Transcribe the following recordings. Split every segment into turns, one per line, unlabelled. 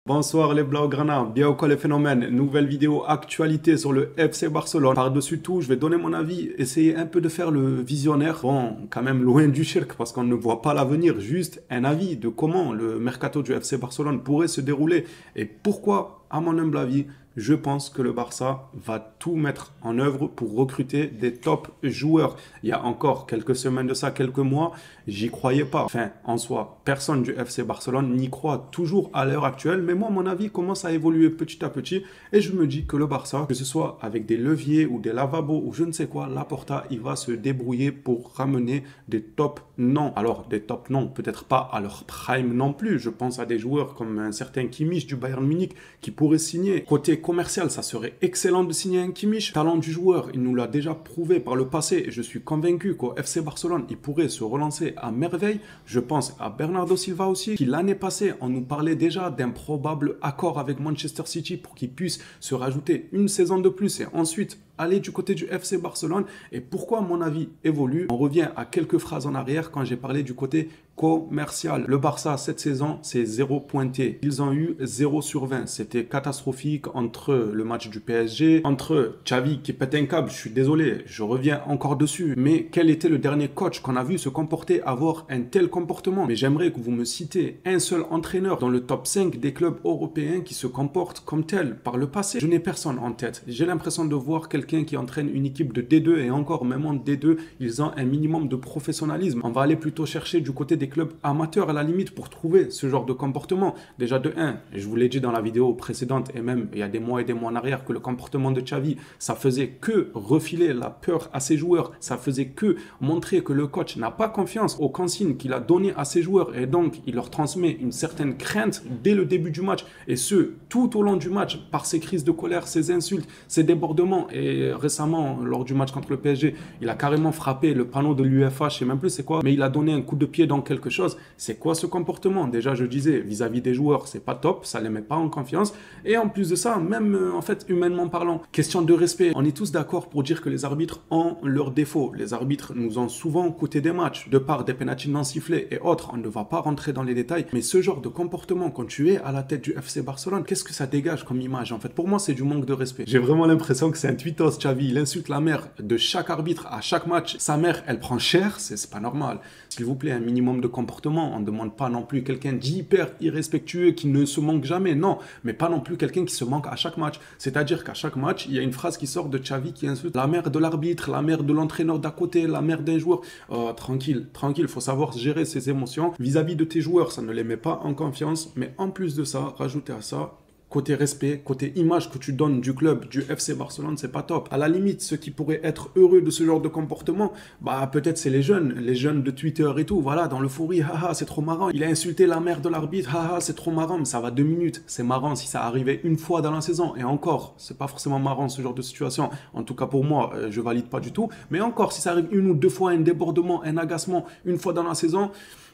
Bonsoir les Blaugrana, bien ou quoi les phénomènes? Nouvelle vidéo actualité sur le FC Barcelone. Par-dessus tout, je vais donner mon avis, essayer un peu de faire le visionnaire. Bon, quand même loin du cirque parce qu'on ne voit pas l'avenir, juste un avis de comment le mercato du FC Barcelone pourrait se dérouler et pourquoi, à mon humble avis, je pense que le Barça va tout mettre en œuvre pour recruter des top joueurs. Il y a encore quelques semaines de ça, quelques mois, j'y croyais pas. Enfin, en soi, personne du FC Barcelone n'y croit toujours à l'heure actuelle. Mais moi, mon avis commence à évoluer petit à petit. Et je me dis que le Barça, que ce soit avec des leviers ou des lavabos ou je ne sais quoi, Laporta, il va se débrouiller pour ramener des top noms. Alors, des top noms, peut-être pas à leur prime non plus. Je pense à des joueurs comme un certain Kimmich du Bayern Munich qui pourrait signer. Côté commercial, ça serait excellent de signer un Kimmich. Talent du joueur, il nous l'a déjà prouvé par le passé et je suis convaincu qu'au FC Barcelone, il pourrait se relancer à merveille. Je pense à Bernardo Silva aussi, qui l'année passée, on nous parlait déjà d'un probable accord avec Manchester City pour qu'il puisse se rajouter une saison de plus et ensuite aller du côté du FC Barcelone. Et pourquoi mon avis évolue? On revient à quelques phrases en arrière quand j'ai parlé du côté commercial. Le Barça, cette saison, c'est 0 pointé. Ils ont eu 0 sur 20. C'était catastrophique entre le match du PSG, entre Xavi qui pète un câble. Je suis désolé, je reviens encore dessus. Mais quel était le dernier coach qu'on a vu se comporter, avoir un tel comportement? Mais j'aimerais que vous me citez un seul entraîneur dans le top 5 des clubs européens qui se comporte comme tel par le passé. Je n'ai personne en tête. J'ai l'impression de voir quelqu'un qui entraîne une équipe de D2 et encore même en D2, ils ont un minimum de professionnalisme. On va aller plutôt chercher du côté des clubs amateurs à la limite pour trouver ce genre de comportement. Déjà de 1, je vous l'ai dit dans la vidéo précédente et même il y a des mois et des mois en arrière que le comportement de Xavi, ça faisait que refiler la peur à ses joueurs, ça faisait que montrer que le coach n'a pas confiance aux consignes qu'il a données à ses joueurs et donc il leur transmet une certaine crainte dès le début du match et ce tout au long du match par ses crises de colère, ses insultes, ses débordements et récemment lors du match contre le PSG, il a carrément frappé le panneau de l'UEFA, je sais même plus c'est quoi, mais il a donné un coup de pied dans quelque chose. C'est quoi ce comportement? Déjà, je disais, vis-à-vis des joueurs, c'est pas top, ça les met pas en confiance. Et en plus de ça, même en fait, humainement parlant, question de respect, on est tous d'accord pour dire que les arbitres ont leurs défauts. Les arbitres nous ont souvent coûté des matchs, de par des pénaltys non sifflés et autres. On ne va pas rentrer dans les détails, mais ce genre de comportement, quand tu es à la tête du FC Barcelone, qu'est-ce que ça dégage comme image? En fait, pour moi, c'est du manque de respect. J'ai vraiment l'impression que c'est un tweetos, Xavi. Il insulte la mère de chaque arbitre à chaque match. Sa mère, elle prend cher, c'est pas normal. S'il vous plaît, un minimum de comportement. On ne demande pas non plus quelqu'un d'hyper irrespectueux qui ne se manque jamais, non. Mais pas non plus quelqu'un qui se manque à chaque match. C'est-à-dire qu'à chaque match, il y a une phrase qui sort de Xavi qui insulte la mère de l'arbitre, la mère de l'entraîneur d'à côté, la mère d'un joueur. Oh, tranquille, tranquille, faut savoir gérer ses émotions. Vis-à-vis de tes joueurs, ça ne les met pas en confiance. Mais en plus de ça, rajoutez à ça côté respect, côté image que tu donnes du club, du FC Barcelone, c'est pas top. À la limite, ceux qui pourraient être heureux de ce genre de comportement, bah peut-être c'est les jeunes de Twitter et tout, voilà, dans l'euphorie, haha, c'est trop marrant. Il a insulté la mère de l'arbitre, haha, c'est trop marrant, mais ça va 2 minutes. C'est marrant si ça arrivait une fois dans la saison, et encore, c'est pas forcément marrant ce genre de situation. En tout cas pour moi, je valide pas du tout. Mais encore, si ça arrive une ou deux fois, un débordement, un agacement, une fois dans la saison,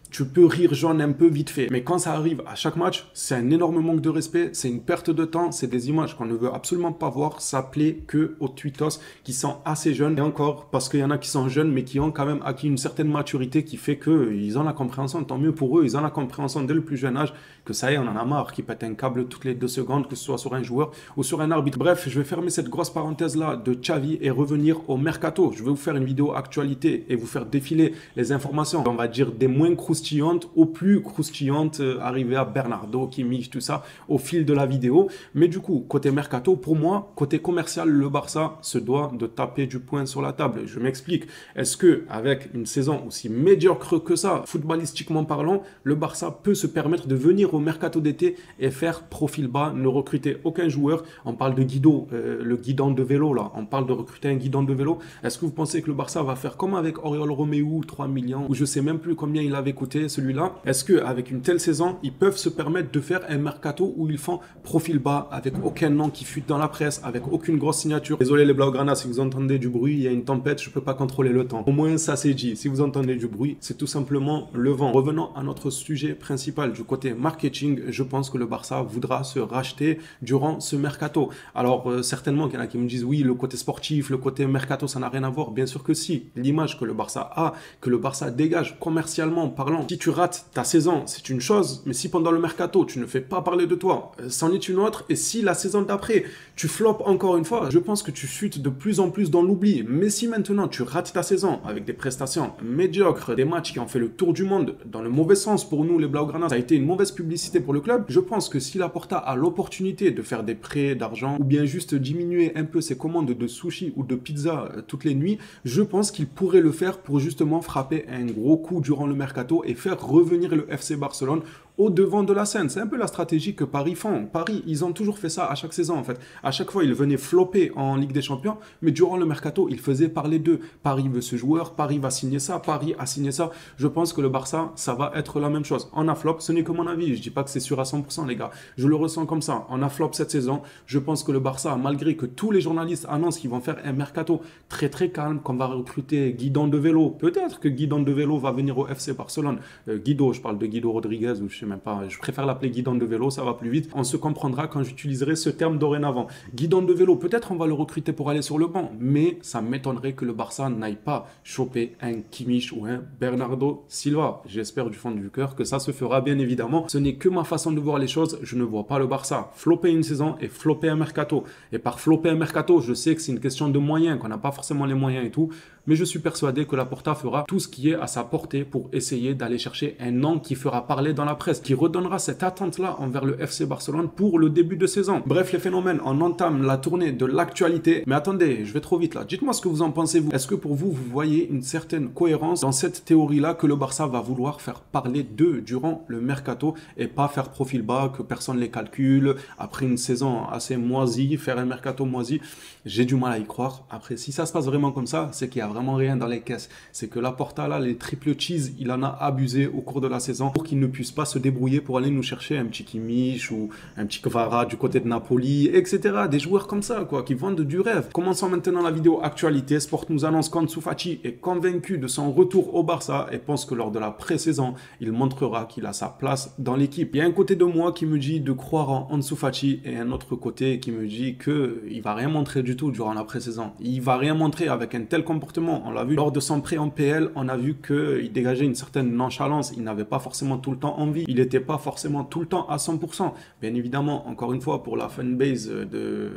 tu peux rire jaune un peu vite fait. Mais quand ça arrive à chaque match, c'est un énorme manque de respect, c'est une perte de temps, c'est des images qu'on ne veut absolument pas voir. Ça plaît que aux tweetos qui sont assez jeunes. Et encore, parce qu'il y en a qui sont jeunes, mais qui ont quand même acquis une certaine maturité qui fait qu'ils ont la compréhension. Tant mieux pour eux, ils ont la compréhension dès le plus jeune âge que ça y est, on en a marre, qu'ils pètent un câble toutes les 2 secondes, que ce soit sur un joueur ou sur un arbitre. Bref, je vais fermer cette grosse parenthèse-là de Xavi et revenir au mercato. Je vais vous faire une vidéo actualité et vous faire défiler les informations, on va dire des moins croustillantes aux plus croustillantes, arriver à Bernardo, Kimmich, tout ça, au fil de la vidéo. Mais du coup, côté mercato, pour moi, côté commercial, le Barça se doit de taper du poing sur la table. Je m'explique. Est-ce que avec une saison aussi médiocre que ça, footballistiquement parlant, le Barça peut se permettre de venir au mercato d'été et faire profil bas, ne recruter aucun joueur? On parle de Guido, le guidon de vélo là. On parle de recruter un guidon de vélo. Est-ce que vous pensez que le Barça va faire comme avec Oriol Romeu, 3 millions, ou je sais même plus combien il avait coûté celui-là? Est-ce qu'avec une telle saison, ils peuvent se permettre de faire un mercato où ils font profil bas, avec aucun nom qui fuite dans la presse, avec aucune grosse signature? Désolé les Blaugrana, si vous entendez du bruit, il y a une tempête, je peux pas contrôler le temps. Au moins ça c'est dit. Si vous entendez du bruit, c'est tout simplement le vent. Revenons à notre sujet principal du côté marketing. marketing, je pense que le Barça voudra se racheter durant ce mercato. Alors certainement qu'il y en a qui me disent oui, le côté sportif, le côté mercato, ça n'a rien à voir. Bien sûr que si. L'image que le Barça a, que le Barça dégage commercialement parlant. Si tu rates ta saison, c'est une chose, mais si pendant le mercato, tu ne fais pas parler de toi, c'en est une autre. Et si la saison d'après, tu floppes encore une fois, je pense que tu chutes de plus en plus dans l'oubli. Mais si maintenant tu rates ta saison avec des prestations médiocres, des matchs qui ont fait le tour du monde dans le mauvais sens pour nous les Blaugrana, ça a été une mauvaise publicité pour le club. Je pense que si Laporta a l'opportunité de faire des prêts d'argent ou bien juste diminuer un peu ses commandes de sushi ou de pizza toutes les nuits, je pense qu'il pourrait le faire pour justement frapper un gros coup durant le mercato et faire revenir le FC Barcelone au devant de la scène. C'est un peu la stratégie que Paris font. Paris, ils ont toujours fait ça à chaque saison en fait. À chaque fois, ils venaient flopper en Ligue des Champions, mais durant le mercato, ils faisaient parler d'eux. Paris veut ce joueur, Paris va signer ça, Paris a signé ça. Je pense que le Barça, ça va être la même chose. En a flop, ce n'est que mon avis. Je dis pas que c'est sûr à 100% les gars. Je le ressens comme ça. En a flop cette saison, je pense que le Barça, malgré que tous les journalistes annoncent qu'ils vont faire un mercato très très calme, qu'on va recruter Guidon de Vélo. Peut-être que Guidon de Vélo va venir au FC Barcelone. Guido, je parle de Guido Rodriguez ou je sais même pas, je préfère l'appeler guidon de vélo, ça va plus vite. On se comprendra quand j'utiliserai ce terme dorénavant. Guidon de vélo, peut-être on va le recruter pour aller sur le banc, mais ça m'étonnerait que le Barça n'aille pas choper un Kimmich ou un Bernardo Silva. J'espère du fond du cœur que ça se fera bien évidemment. Ce n'est que ma façon de voir les choses, je ne vois pas le Barça flopper une saison et flopper un mercato. Et par flopper un mercato, je sais que c'est une question de moyens, qu'on n'a pas forcément les moyens et tout, mais je suis persuadé que Laporta fera tout ce qui est à sa portée pour essayer d'aller chercher un nom qui fera parler dans la presse, qui redonnera cette attente-là envers le FC Barcelone pour le début de saison. Bref, les phénomènes, on entame la tournée de l'actualité. Mais attendez, je vais trop vite là. Dites-moi ce que vous en pensez, vous. Est-ce que pour vous, vous voyez une certaine cohérence dans cette théorie-là que le Barça va vouloir faire parler d'eux durant le mercato et pas faire profil bas, que personne les calcule, après une saison assez moisie, faire un mercato moisi? J'ai du mal à y croire. Après, si ça se passe vraiment comme ça, c'est qu'il y a vraiment rien dans les caisses. C'est que Laporta là, les triple cheese, il en a abusé au cours de la saison pour qu'il ne puisse pas se débrouiller pour aller nous chercher un petit Kimmich ou un petit Kvara du côté de Napoli, etc. Des joueurs comme ça, quoi, qui vendent du rêve. Commençons maintenant la vidéo actualité. Sport nous annonce qu'Ansu Fati est convaincu de son retour au Barça et pense que lors de la pré-saison, il montrera qu'il a sa place dans l'équipe. Il y a un côté de moi qui me dit de croire en Ansu Fati et un autre côté qui me dit qu'il va rien montrer du tout durant la pré-saison. Il va rien montrer avec un tel comportement. On l'a vu lors de son prêt en PL, on a vu qu'il dégageait une certaine nonchalance. Il n'avait pas forcément tout le temps envie. Il n'était pas forcément tout le temps à 100%. Bien évidemment, encore une fois, pour la fanbase de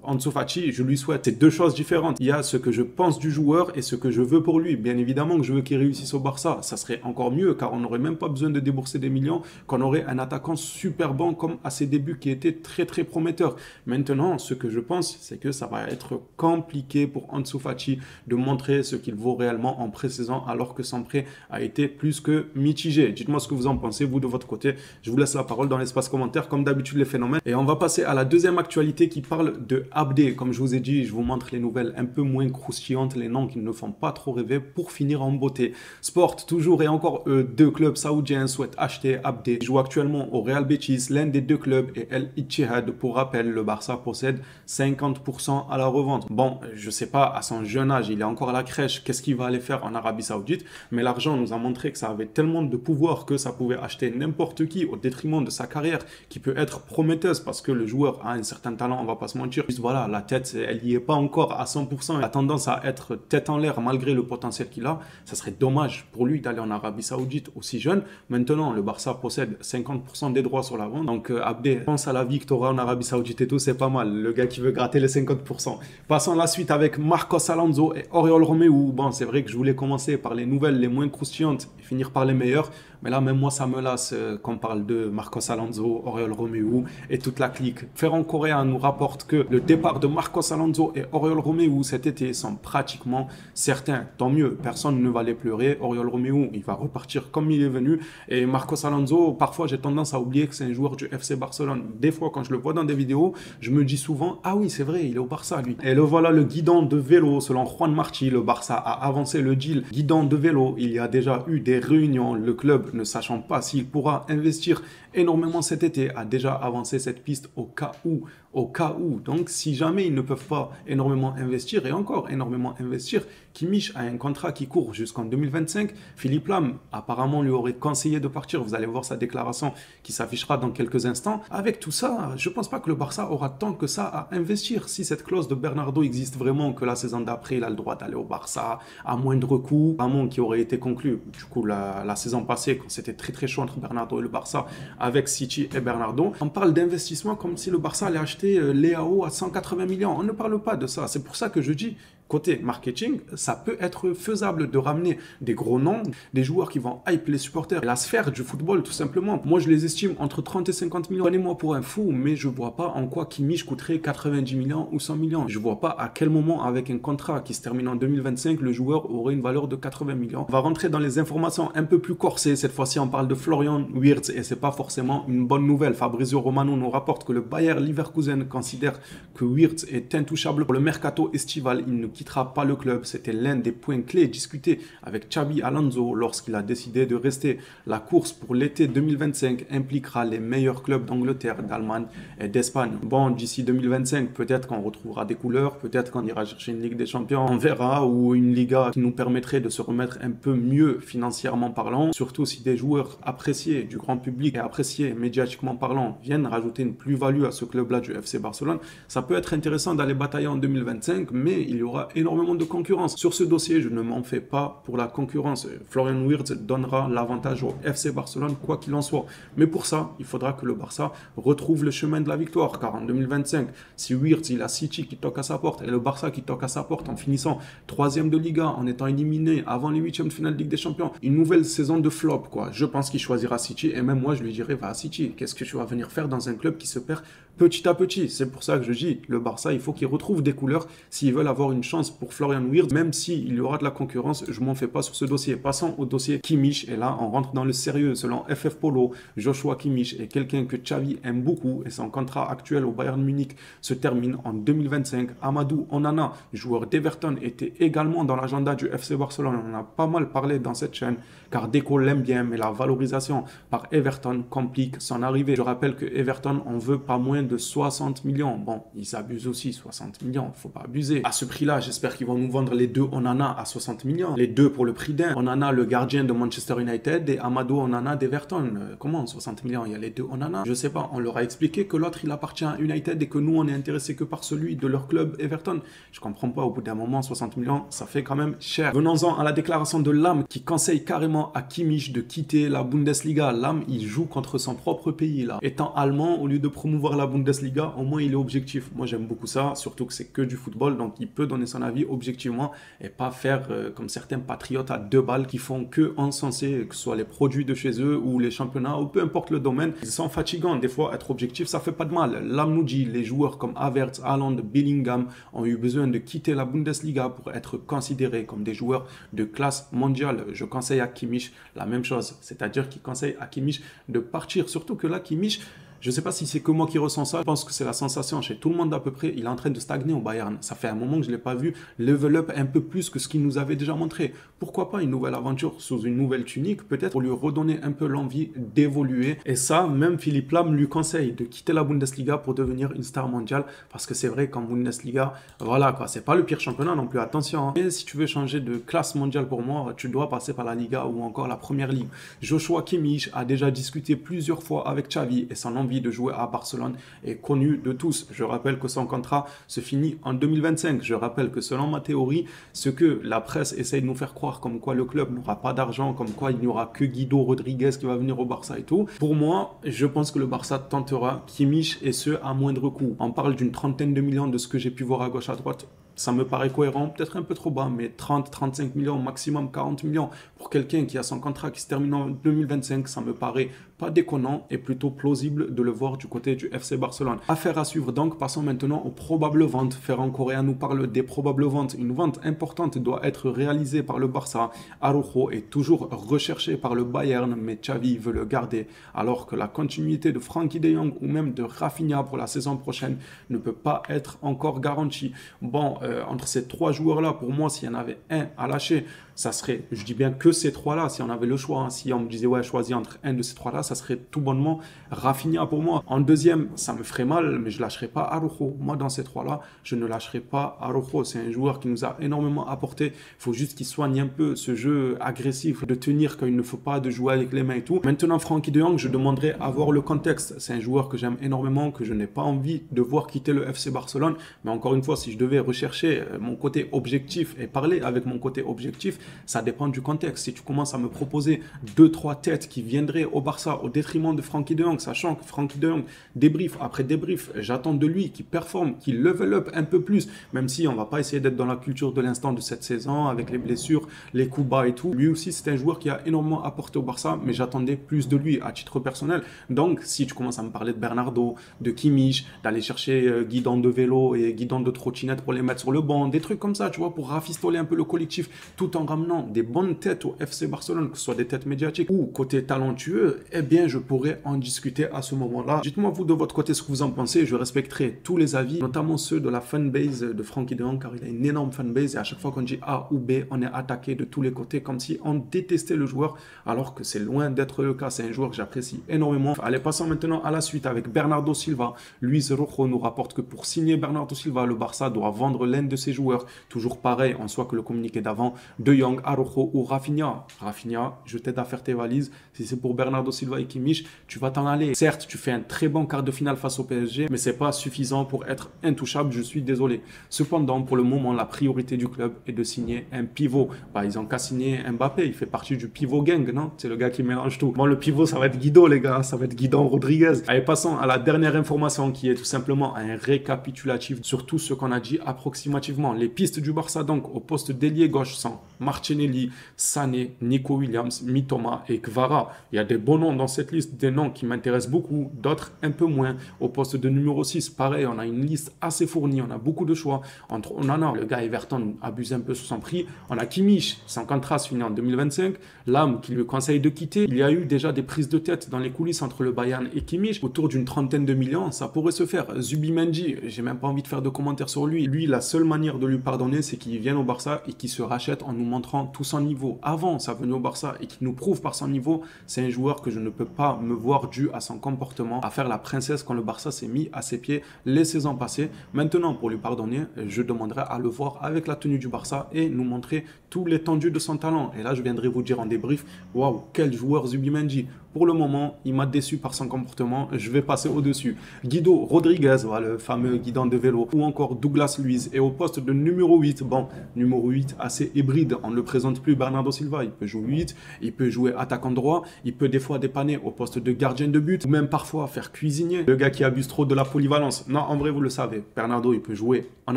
Ansu Fati, je lui souhaite. C'est deux choses différentes. Il y a ce que je pense du joueur et ce que je veux pour lui. Bien évidemment que je veux qu'il réussisse au Barça. Ça serait encore mieux car on n'aurait même pas besoin de débourser des millions, qu'on aurait un attaquant super bon comme à ses débuts qui était très très prometteur. Maintenant, ce que je pense, c'est que ça va être compliqué pour Ansu Fati de montrer ce qu'il vaut réellement en pré-saison alors que son prêt a été plus que mitigé. Dites-moi ce que vous en pensez, vous de votre côté. Je vous laisse la parole dans l'espace commentaire comme d'habitude les phénomènes. Et on va passer à la deuxième actualité qui parle de Abdé. Comme je vous ai dit, je vous montre les nouvelles un peu moins croustillantes, les noms qui ne font pas trop rêver pour finir en beauté. Sport, toujours et encore deux clubs saoudiens souhaitent acheter Abdé. Il joue actuellement au Real Betis, l'un des deux clubs est El Ittihad. Pour rappel, le Barça possède 50% à la revente. Bon, je sais pas, à son jeune âge, il est encore à la crèche, qu'est-ce qu'il va aller faire en Arabie Saoudite? Mais l'argent nous a montré que ça avait tellement de pouvoir que ça pouvait acheter n'importe qui au détriment de sa carrière qui peut être prometteuse parce que le joueur a un certain talent, on va pas se mentir. Juste voilà, la tête, elle y est pas encore à 100%. Il a tendance à être tête en l'air malgré le potentiel qu'il a. Ça serait dommage pour lui d'aller en Arabie Saoudite aussi jeune. Maintenant, le Barça possède 50% des droits sur la vente. Donc Abdé, pense à la vie que tu auras en Arabie Saoudite et tout, c'est pas mal. Le gars qui veut gratter les 50%. Passons à la suite avec Marcos Alonso et Oriol Romeu. Bon, c'est vrai que je voulais commencer par les nouvelles les moins croustillantes et finir par les meilleures. Mais là, même moi, ça me lasse qu'on parle de Marcos Alonso, Oriol Romeu et toute la clique. Ferran Correa nous rapporte que le départ de Marcos Alonso et Oriol Romeu cet été sont pratiquement certains. Tant mieux, personne ne va les pleurer. Oriol Romeu, il va repartir comme il est venu. Et Marcos Alonso, parfois, j'ai tendance à oublier que c'est un joueur du FC Barcelone. Des fois, quand je le vois dans des vidéos, je me dis souvent, ah oui, c'est vrai, il est au Barça, lui. Et le voilà, le guidon de vélo. Selon Juan Martí, le Barça a avancé le deal guidon de vélo. Il y a déjà eu des réunions. Le club club, ne sachant pas s'il pourra investir énormément cet été, a déjà avancé cette piste au cas où. Donc, si jamais ils ne peuvent pas énormément investir, et encore énormément investir, Kimmich a un contrat qui court jusqu'en 2025. Philippe Lam, apparemment, lui aurait conseillé de partir. Vous allez voir sa déclaration qui s'affichera dans quelques instants. Avec tout ça, je ne pense pas que le Barça aura tant que ça à investir. Si cette clause de Bernardo existe vraiment, que la saison d'après, il a le droit d'aller au Barça à moindre coût, vraiment qui aurait été conclu, du coup, la saison passée, quand c'était très très chaud entre Bernardo et le Barça, avec City et Bernardo, on parle d'investissement comme si le Barça allait acheter Leao à 180 millions. On ne parle pas de ça. C'est pour ça que je dis, côté marketing, ça peut être faisable de ramener des gros noms, des joueurs qui vont hype les supporters. La sphère du football, tout simplement. Moi, je les estime entre 30 et 50 millions. Prenez-moi pour un fou, mais je ne vois pas en quoi Kimmich coûterait 90 millions ou 100 millions. Je ne vois pas à quel moment, avec un contrat qui se termine en 2025, le joueur aurait une valeur de 80 millions. On va rentrer dans les informations un peu plus corsées. Cette fois-ci, on parle de Florian Wirtz et c'est pas forcément une bonne nouvelle. Fabrizio Romano nous rapporte que le Bayer Leverkusen considère que Wirtz est intouchable pour le mercato estival. Il ne quittera pas le club. C'était l'un des points clés discutés avec Xabi Alonso lorsqu'il a décidé de rester. La course pour l'été 2025 impliquera les meilleurs clubs d'Angleterre, d'Allemagne et d'Espagne. Bon, d'ici 2025, peut-être qu'on retrouvera des couleurs, peut-être qu'on ira chercher une Ligue des Champions, on verra, ou une Liga qui nous permettrait de se remettre un peu mieux financièrement parlant, surtout si des joueurs appréciés du grand public et appréciés médiatiquement parlant viennent rajouter une plus-value à ce club-là du FC Barcelone. Ça peut être intéressant d'aller batailler en 2025, mais il y aura énormément de concurrence. Sur ce dossier, je ne m'en fais pas pour la concurrence. Florian Wirtz donnera l'avantage au FC Barcelone, quoi qu'il en soit. Mais pour ça, il faudra que le Barça retrouve le chemin de la victoire, car en 2025, si Wirtz, il a City qui toque à sa porte, et le Barça qui toque à sa porte en finissant 3e de Liga, en étant éliminé avant les 8e de finale de Ligue des Champions, une nouvelle saison de flop, quoi. Je pense qu'il choisira City, et même moi, je lui dirais, va à City. Qu'est-ce que tu vas venir faire dans un club qui se perd petit à petit? C'est pour ça que je dis, le Barça, il faut qu'il retrouve des couleurs s'ils veulent avoir une chance pour Florian Wirtz, même s'il y aura de la concurrence, je m'en fais pas sur ce dossier. Passons au dossier Kimmich, et là, on rentre dans le sérieux. Selon FF Polo, Joshua Kimmich est quelqu'un que Xavi aime beaucoup, et son contrat actuel au Bayern Munich se termine en 2025. Amadou Onana, joueur d'Everton, était également dans l'agenda du FC Barcelone. On en a pas mal parlé dans cette chaîne, car Deco l'aime bien, mais la valorisation par Everton complique son arrivée. Je rappelle que Everton en veut pas moins de 60 millions. Bon, ils s'abusent aussi, 60 millions, faut pas abuser. À ce prix-là, j'espère qu'ils vont nous vendre les deux Onana à 60 millions. Les deux pour le prix d'un. Onana, le gardien de Manchester United, et Amadou Onana d'Everton. Comment 60 millions? Il y a les deux Onana. Je sais pas, on leur a expliqué que l'autre, il appartient à United et que nous, on est intéressé que par celui de leur club Everton. Je comprends pas, au bout d'un moment, 60 millions, ça fait quand même cher. Venons-en à la déclaration de Lam qui conseille carrément à Kimmich de quitter la Bundesliga. Lam, il joue contre son propre pays là. Étant allemand, au lieu de promouvoir la Bundesliga, au moins il est objectif. Moi j'aime beaucoup ça, surtout que c'est que du football, donc il peut donner son avis objectivement et pas faire comme certains patriotes à 2 balles qui font que encenser, que ce soit les produits de chez eux ou les championnats ou peu importe le domaine. Ils sont fatigants, des fois être objectif ça fait pas de mal. Lam nous dit, les joueurs comme Havertz, Haaland, Bellingham ont eu besoin de quitter la Bundesliga pour être considérés comme des joueurs de classe mondiale. Je conseille à Kimmich la même chose, c'est-à-dire qu'il conseille à Kimmich de partir, surtout que là Kimmich, je ne sais pas si c'est que moi qui ressens ça, je pense que c'est la sensation chez tout le monde à peu près, il est en train de stagner au Bayern. Ça fait un moment que je ne l'ai pas vu level up un peu plus que ce qu'il nous avait déjà montré. Pourquoi pas une nouvelle aventure sous une nouvelle tunique, peut-être pour lui redonner un peu l'envie d'évoluer. Et ça, même Philippe Lam lui conseille de quitter la Bundesliga pour devenir une star mondiale, parce que c'est vrai qu'en Bundesliga, voilà quoi, c'est pas le pire championnat non plus, attention. Mais si tu veux changer de classe mondiale pour moi, tu dois passer par la Liga ou encore la Première Ligue. Joshua Kimmich a déjà discuté plusieurs fois avec Xavi et son envie de jouer à Barcelone est connu de tous. Je rappelle que son contrat se finit en 2025. Je rappelle que selon ma théorie, ce que la presse essaye de nous faire croire comme quoi le club n'aura pas d'argent, comme quoi il n'y aura que Guido Rodriguez qui va venir au Barça et tout. Pour moi, je pense que le Barça tentera Kimmich et ce à moindre coût. On parle d'une 30aine de millions de ce que j'ai pu voir à gauche à droite. Ça me paraît cohérent, peut-être un peu trop bas, mais 30, 35 millions, maximum 40 millions pour quelqu'un qui a son contrat qui se termine en 2025, ça me paraît pas déconnant et plutôt plausible de le voir du côté du FC Barcelone. Affaire à suivre donc, passons maintenant aux probables ventes. Ferran Correa nous parle des probables ventes. Une vente importante doit être réalisée par le Barça. Araujo est toujours recherché par le Bayern, mais Xavi veut le garder, alors que la continuité de Frenkie de Jong ou même de Rafinha pour la saison prochaine ne peut pas être encore garantie. Bon, entre ces 3 joueurs-là, pour moi, s'il y en avait un à lâcher, ça serait, je dis bien que ces trois-là, si on avait le choix, hein, si on me disait, ouais, choisis entre un de ces trois-là, ça serait tout bonnement Rafinha pour moi. En deuxième, ça me ferait mal, mais je lâcherai pas Araujo. Moi, dans ces trois-là, je ne lâcherai pas Araujo. C'est un joueur qui nous a énormément apporté. Il faut juste qu'il soigne un peu ce jeu agressif, de tenir quand il ne faut pas, de jouer avec les mains et tout. Maintenant, Frenkie de Jong, je demanderai à voir le contexte. C'est un joueur que j'aime énormément, que je n'ai pas envie de voir quitter le FC Barcelone. Mais encore une fois, si je devais rechercher mon côté objectif et parler avec mon côté objectif, ça dépend du contexte. Si tu commences à me proposer 2-3 têtes qui viendraient au Barça au détriment de Frenkie de Jong, sachant que Frenkie de Jong, débrief après débrief, j'attends de lui qu'il performe, qu'il level up un peu plus, même si on va pas essayer d'être dans la culture de l'instant de cette saison, avec les blessures, les coups bas et tout. Lui aussi, c'est un joueur qui a énormément apporté au Barça, mais j'attendais plus de lui à titre personnel. Donc, si tu commences à me parler de Bernardo, de Kimmich, d'aller chercher guidon de vélo et guidon de trottinette pour les mettre sur le banc, des trucs comme ça, tu vois, pour rafistoler un peu le collectif, tout en ramenant des bonnes têtes au FC Barcelone, que ce soit des têtes médiatiques ou côté talentueux, eh bien, je pourrais en discuter à ce moment-là. Dites-moi, vous, de votre côté, ce que vous en pensez. Je respecterai tous les avis, notamment ceux de la fanbase de Frenkie de Jong, car il a une énorme fanbase et à chaque fois qu'on dit A ou B, on est attaqué de tous les côtés, comme si on détestait le joueur, alors que c'est loin d'être le cas. C'est un joueur que j'apprécie énormément. Allez, passons maintenant à la suite avec Bernardo Silva. Luis Rojo nous rapporte que pour signer Bernardo Silva, le Barça doit vendre l'un de ses joueurs. Toujours pareil, en soit que le communiqué d'avant, De Jong, Araujo ou Rafinha. Rafinha, je t'aide à faire tes valises. Si c'est pour Bernardo Silva et Kimmich, tu vas t'en aller. Certes, tu fais un très bon quart de finale face au PSG, mais c'est pas suffisant pour être intouchable, je suis désolé. Cependant, pour le moment, la priorité du club est de signer un pivot. Bah, ils ont qu'à signer Mbappé, il fait partie du pivot gang, non? C'est le gars qui mélange tout. Bon, le pivot, ça va être Guido, les gars, ça va être Guidon Rodriguez. Allez, passons à la dernière information qui est tout simplement un récapitulatif sur tout ce qu'on a dit approximativement. Les pistes du Barça, donc, au poste d'ailier gauche sont Martinelli, Sané, Nico Williams, Mitoma et Kvara. Il y a des bons noms dans cette liste, des noms qui m'intéressent beaucoup, d'autres un peu moins. Au poste de numéro 6, pareil, on a une liste assez fournie, on a beaucoup de choix. Entre Onana, le gars Everton abuse un peu sur son prix. On a Kimmich, son contrat se finit en 2025. L'âme qui lui conseille de quitter. Il y a eu déjà des prises de tête dans les coulisses entre le Bayern et Kimmich, autour d'une 30aine de millions. Ça pourrait se faire. Zubimendi, j'ai même pas envie de faire de commentaires sur lui. Lui, la seule manière de lui pardonner, c'est qu'il vienne au Barça et qu'il se rachète en nous montrant tout son niveau. Avant sa venue au Barça et qu'il nous prouve par son niveau, c'est un joueur que je ne peux pas me voir dû à son comportement, à faire la princesse quand le Barça s'est mis à ses pieds les saisons passées. Maintenant, pour lui pardonner, je demanderai à le voir avec la tenue du Barça et nous montrer tout l'étendue de son talent. Et là, je viendrai vous dire en débrief, waouh, quel joueur Zubimendi. Pour le moment, il m'a déçu par son comportement. Je vais passer au-dessus. Guido Rodriguez, voilà, le fameux guidon de vélo. Ou encore Douglas Luiz. Et au poste de numéro 8, bon, numéro 8 assez hybride. On ne le présente plus Bernardo Silva. Il peut jouer 8, il peut jouer attaquant droit, il peut des fois dépanner au poste de gardien de but, ou même parfois faire cuisinier. Le gars qui abuse trop de la polyvalence. Non, en vrai, vous le savez. Bernardo, il peut jouer en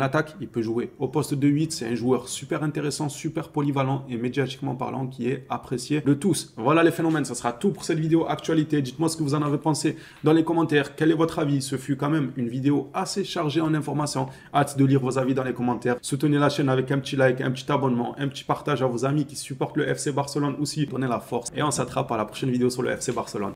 attaque, il peut jouer au poste de 8. C'est un joueur super intéressant, super polyvalent et médiatiquement parlant qui est apprécié de tous. Voilà les phénomènes. Ça sera tout pour cette vidéo actualité. Dites-moi ce que vous en avez pensé dans les commentaires. Quel est votre avis? Ce fut quand même une vidéo assez chargée en informations. Hâte de lire vos avis dans les commentaires. Soutenez la chaîne avec un petit like, un petit abonnement, un petit partage à vos amis qui supportent le FC Barcelone aussi. Donnez la force et on s'attrape à la prochaine vidéo sur le FC Barcelone.